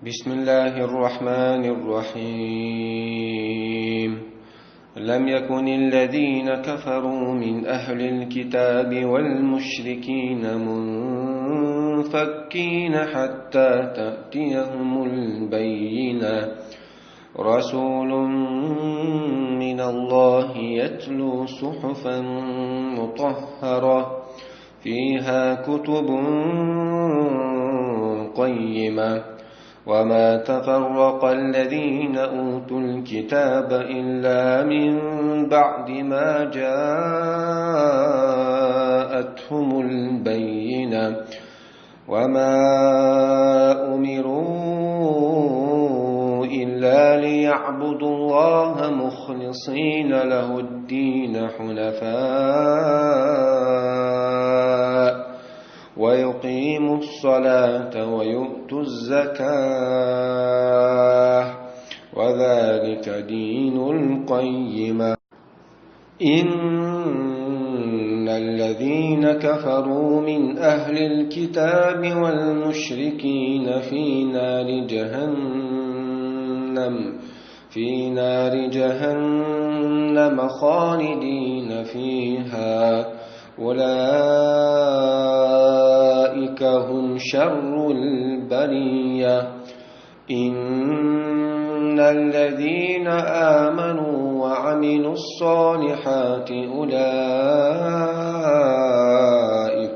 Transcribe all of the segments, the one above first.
بسم الله الرحمن الرحيم لم يكن الذين كفروا من أهل الكتاب والمشركين منفكين حتى تأتيهم البينة رسول من الله يتلو صحفا مطهرة فيها كتب قيمة وما تفرق الذين أوتوا الكتاب إلا من بعد ما جاءتهم البينة وما أمروا إلا ليعبدوا الله مخلصين له الدين حنفاء ويقيموا الصلاة ويؤتوا الزكاة وذلك دين القيمة إن الذين كفروا من أهل الكتاب والمشركين في نار جهنم خالدين فيها أولئك هم شر البرية إن الذين آمنوا وعملوا الصالحات أولئك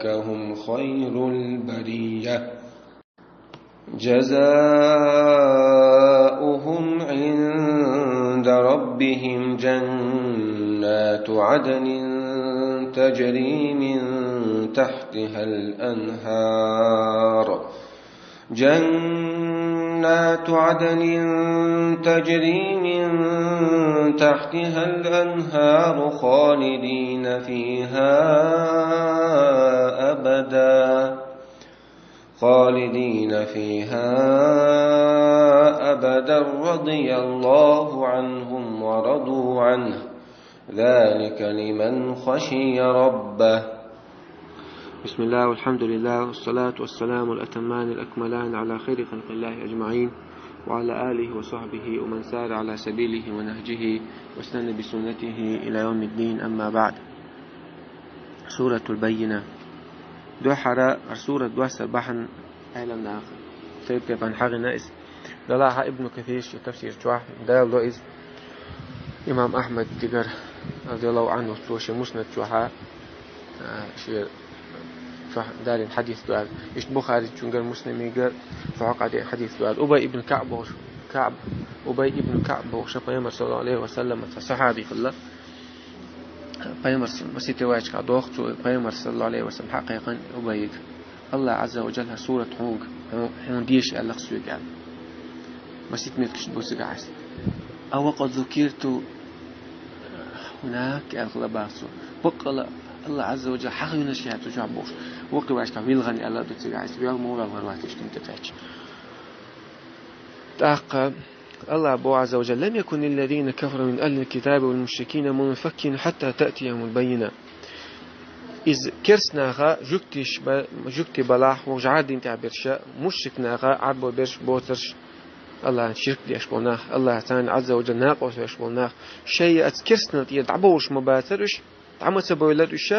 هم خير البرية جزاؤهم عند ربهم جنات عدن تجري من تحتها الأنهار جنات عدن تجري من تحتها الأنهار خالدين فيها أبدا رضي الله عنهم ورضوا عنه ذلك لمن خشي ربه. بسم الله والحمد لله والصلاة والسلام الأتمان الأكملان على خير خلق الله أجمعين وعلى آله وصحبه ومن سار على سبيله ونهجه واستنى بسنته إلى يوم الدين. أما بعد، سورة البينة دو حراء سورة دو سبحا أهلا آخر سيد كيفان حق نائس دلاها ابن كثير تفسير جواح دال دوئز إمام أحمد تقر رضي الله عنه توشي مسند جواها شير دار الحديث دوال إيش بخاري تشونجر مسلم يقر فعق عليه حديث دوال أبي ابن كعب وشاف يمر صلى الله عليه وسلم صحابي في الله بيمر مسيتي واجك دوخت بيمر صلى الله عليه وسلم حقيقة أبي الله عز وجل سورة حون ديش الله خسوي قال مسيت ميتكش بوسق عايز أو قد ذكرت هناك أغلباسو بقى الله عز وجل حق ينشيها تجابوش وقت واشكا ويلغني الله بتسق عايز ويال مو والغروات تشتمتفاج تاق الله أبو عز وجل لم يكن الذين كفروا من أهل الكتاب والمشركين منفكين حتى تأتيهم البينة إذ كرسناها جكتي بلاح وجعادين تعبرشا مشركناها عربو برش بوترش الله شرك دي أشبوناه الله تعالى عز وجل ناقوس أشبوناه شيء أتكرسنا يدعبوش مباترش تعمت بولدش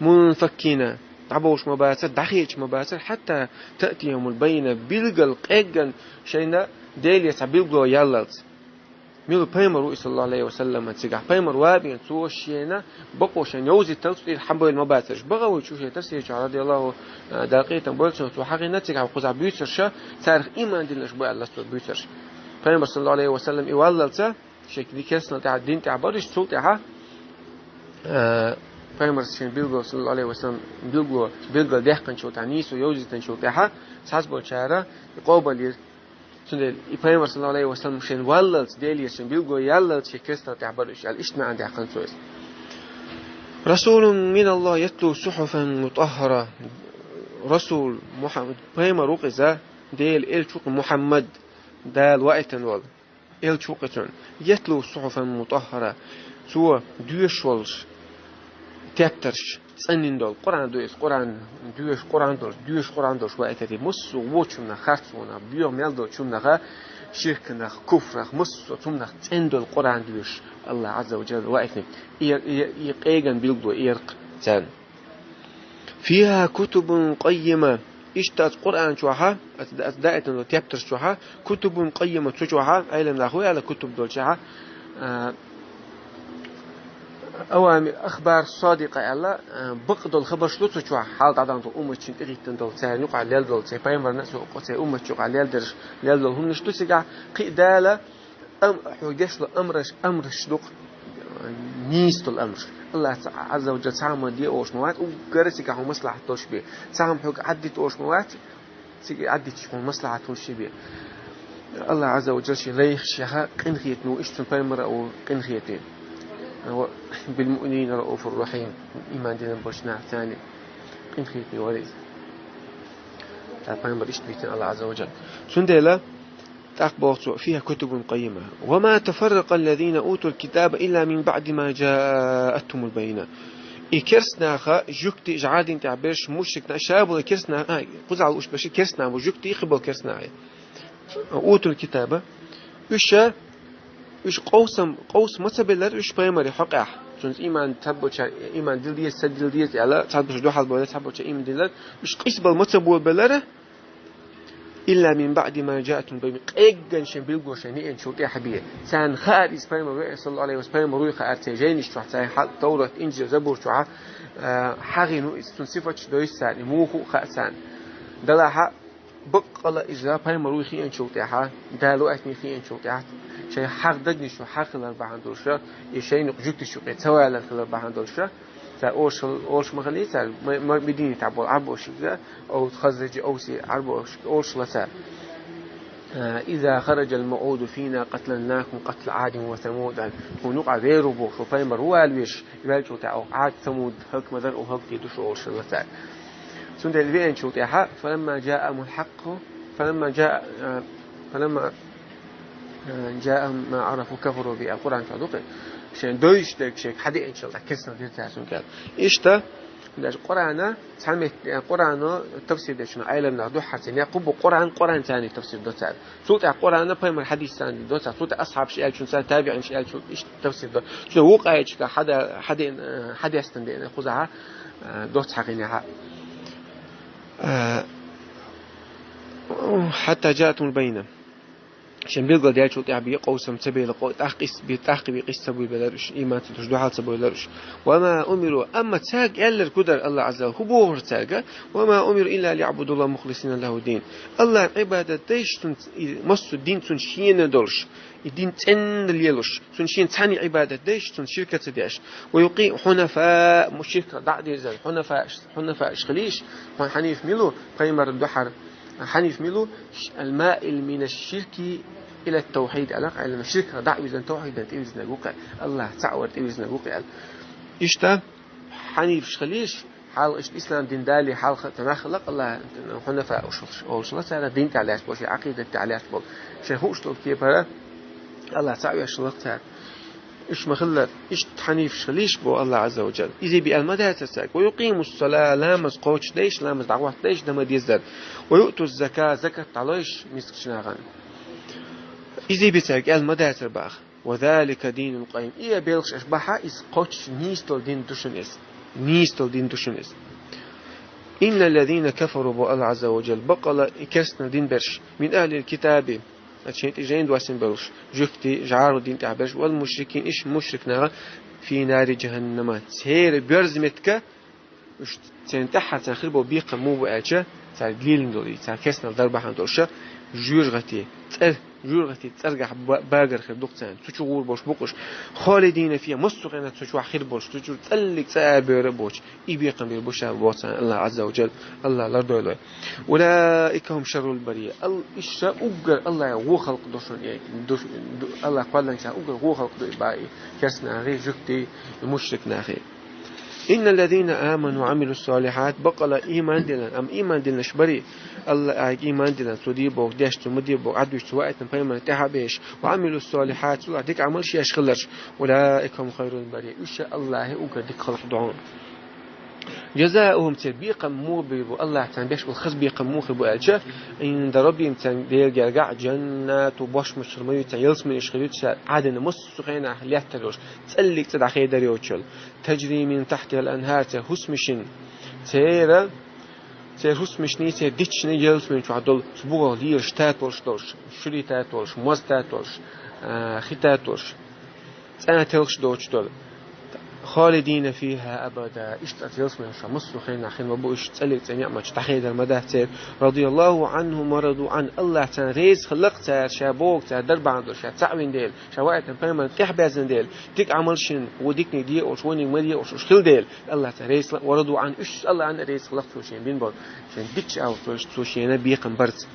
منفكين تعبوش مباتر دخيش مباتر حتى تأتيهم البينة بيلقل قيقن شينا ديل يتبيلقوا ياللت ميلو بيمر صلى الله عليه وسلم تسيقع بيمر وابين توشينا بقوشن يوزي تلسل حبو المباترش بغاوي تشوشي تفسير رضي الله داقيتا بولسن توحاقي نتسيقع وقزع بيوترشا تاريخ إيمان دين أشبوع الله سلو بيوترش بيمر صلى الله عليه وسلم إيواللتا شكل دي كسنا تاع الدين تاع بارش سلطعها بيمر بيلقوا صلى الله عليه وسلم بيلقوا ديحقن شو تعنيس ويوزي تنشو تاعها سحسبوا شعرا يقوبل سندل إبراهيم صلى الله عليه وسلم شين واللت ديلي شين بيلقوا ياللت شي كريستا تعبرش الإجتماع عندي حقن سويس رسول من الله يتلو صحفا مطهرة رسول محمد إبراهيم روقزا ديل إلشوق محمد دال وقتن وال إلشوقتن يتلو صحفا مطهرة سوى دوشولش تيبترش تسنين دول قرآن دويس قرآن دويش قرآن دوش وقتي مس ووشنا خرطونا بيوم يلدو شمنا شركنا كفر مس وشمنا تندول قرآن دويش الله عز وجل وقتي يقيجن بيلدو يرق تان فيها كتب قيمة اشتات قرآن شوها أتدائت تيبتر شوها كتب قيمة شوها أيلم لاخوي على كتب دول شوها أوامر أخبار صادقة الله بقد الخبر شلوت شوها حال تعدان تو أمة شين إغيتن دول سير نقع ليل دول سير بايمر ناس وقت أمة شوها ليل درش ليل دول هم نشتو سيقع قيدالة حوجش أمرش دوق نيست الأمر الله عز وجل سام دي أوش موات وقرسك هم مصلحة توش بيه سام حق عدت أوش موات سيجي عدت هم مصلحة توش بيه الله عز وجل شيء ليخ شها قنخيت نو إشتن بيمر أو قنخيتين بالمؤمنين رؤوف الرحيم إيمان دينا بوشنا ثاني قنخيتني وليس بيمر إشت بيتن الله عز وجل سندلا تأخبر فيها كتب قيمة وما تفرق الذين أوتوا الكتاب إلا من بعد ما جاءتهم البينة إكرسنا خا جكتي جعادين تعبيرش مشركنا شاب ولا كرسنا قزع وش بش كرسنا وجكتي خبل كرسنا أوتوا الكتاب إيش قوس متبلر إيش بيمري حقه شنز إيمان تبوش إيمان دلية سدلية على تبوش دو حال بولا تبوش إيمان دلير إيش قيسبل متبول بلره إلا من بعد ما جاءتهم بين قيجن شن بيلقوشن إن شو تحبيه سان خار إسبايم روي صلى الله عليه وسلم روي خارتجين إشتوح سان حال توراة إنجيل زبور شوها حاجينو استنصفت دويس سان موخو خاسان دلها بقلا إذا بايم روي خي إن شو تحا دالو أثني خي إن شو تحا شيء حق دقني شو حق الأربعة دولشة يشين نقجت شو قتوا على الأربعة دولشة أوش مغلي سال ما بديني تعبوا عربو شيء أو تخزج أو سي عربو أوش لسال إذا خرج الموعود فينا قتلناكم قتل عاد وثمود ونقع غيره بو فايم روال ويش يبالشوا تعو عاد ثمود هك مذر أو هك يدوش أوش لسال سند البيئة شو تحا فلما جاء ما عرفوا كفروا بالقرآن تعلقه شان دويش دك شيء حدي إن شاء الله كسر دير تحسن كذا إيشتا القرآن سامي القرآن تفسير ده شنو عالم ناخذ حسن يقوب قرآن ثاني تفسير ده تعال صوت القرآن بهم الحديث ثاني ده صوت أصحاب شيء شنو سان تابع شيء شنو إيش تفسير ده شنو وقع شيء حدا يستند خذها دوت حقينها حتى جاءت البينة شن بيلقى ديال شو تعبي قوسم تبي لقو تحقي قصة بيلرش إيمان تدوش حال تبيلرش وما أمروا أما تاج إلا القدر الله عز وجل هو تاجا وما أمر إلا ليعبدوا الله مخلصين له الدين الله عبادة ديش مصر الدين تنشين دولش الدين تن ليلوش تنشين ثاني عبادة ديش تن شركة ديش ويقيم حنفاء مشركة ضع ديزل حنفاء إشخليش حنيف ميلو قيمر الدحر حنيف ميلو المائل من الشرك إلى التوحيد علاقة على الشرك ضع إذن توحيدا إذن نقول الله تعود إذن نقول إشتا حنيف شخليش حال الإسلام دين دالي حال تناخلق الله حنفاء أو شو مثلا دين تعليش بوشي عقيدة تعليش بول شيء هو شلون كيف الله تعود شلون تعال إيش مخلة إيش حنيف شليش بو الله عز وجل إذا بالمدى تساق ويقيم الصلاة لامز قوش ليش لامز دعوة ليش دم ديزر ويؤتوا الزكاة زكاة عليش مسك شناغان إذا بتساق المدى ترباخ وذلك دين القيم إيه بيلش أشباحا إس قوش نيستل دين دوشنس إن الذين كفروا بو الله عز وجل بقل إكسنا دين برش من أهل الكتاب أشياء تجين دواسين بروش جفتي جعار الدين تعبش والمشركين إيش مشركنا في نار جهنم سير بيرزمتك وش تنتحر تنخربوا بيق مو بأجا تار قليل دولي تار كسنا ضربة هندوشة جورغتي ترجع باجر خير دكتور تشوفوا بوش بقش خالدين فيها مستقينا تشوف خير بوش تشوف تلك سابر بوش يبيقن بالبوش بوصان الله عز وجل الله لا دوله أولئك هم شر البرية إيش أجر الله هو خلق دوشن الله قال لنا أجر هو خلق باقي كسنا غير جكتي المشرك ناخي إن الذين آمنوا وعملوا الصالحات بقى إيمان دلنا أم إيمان دلنا شبري الله إيمان دلنا تديبوا داشت مديبوا عدوش سواء تنبيما تحبيش وعملوا الصالحات سواء ديك عمل شيء أشغلش أولئك هم خير البرية إن شاء الله أوجد ديك خلق دعون جزاؤهم تبيق مو بيبو الله تعالى بيش بالخز بيق مو خبو ألشة عند ربهم تنبيل جرجع جنات وباش مشرمي تيلس من إشخيلت عدن مصقين أهليات تلوش تسلك تدعي دريوتشل تجري من تحت الأنهار تهسمشين تيرا هسمشني تديتشني يلس من شعدل سبوع ليش تاتولش دوش شري تاتولش موز تاتولش ختاتولش أنا تلش دوش دول خالدين فيها أبدا اشتأت من شمس خين خين وبوش تسلك تنعمة تحيد المدى رضي الله عنهم ورضوا عن الله تنريز خلق شابوك درب عندو تعوين ديل شوائط بينما تحبازن ديل تك عملشن وديك ندي أو شويني مدي أو شخل ديل الله تنريز ورضوا عن الله عن ريز خلق توشين بين بعض شن ديكش أو توشين بيقن برز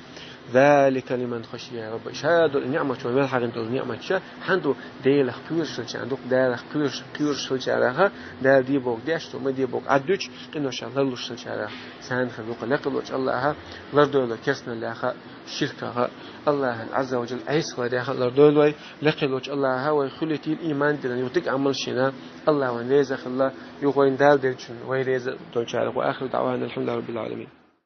ذلك لمن خشي رب شهادة النعمة وما حاجة النعمة شا عنده ديل خيرش شل عنده ديل خيرش شل شارها ديل دي بوك ديش وما دي بوك عدوش إنه شاء الله لوش شل شارها سان خلوق لقلوش الله لردول كسنا الله شركها الله عز وجل عيس وديها لردول لقلوش الله ويخلتي الإيمان دلني وتك عمل شنا الله ونرزق الله يغوين دال دلشن ويرزق دول شارها وآخر دعوانا الحمد لله رب العالمين.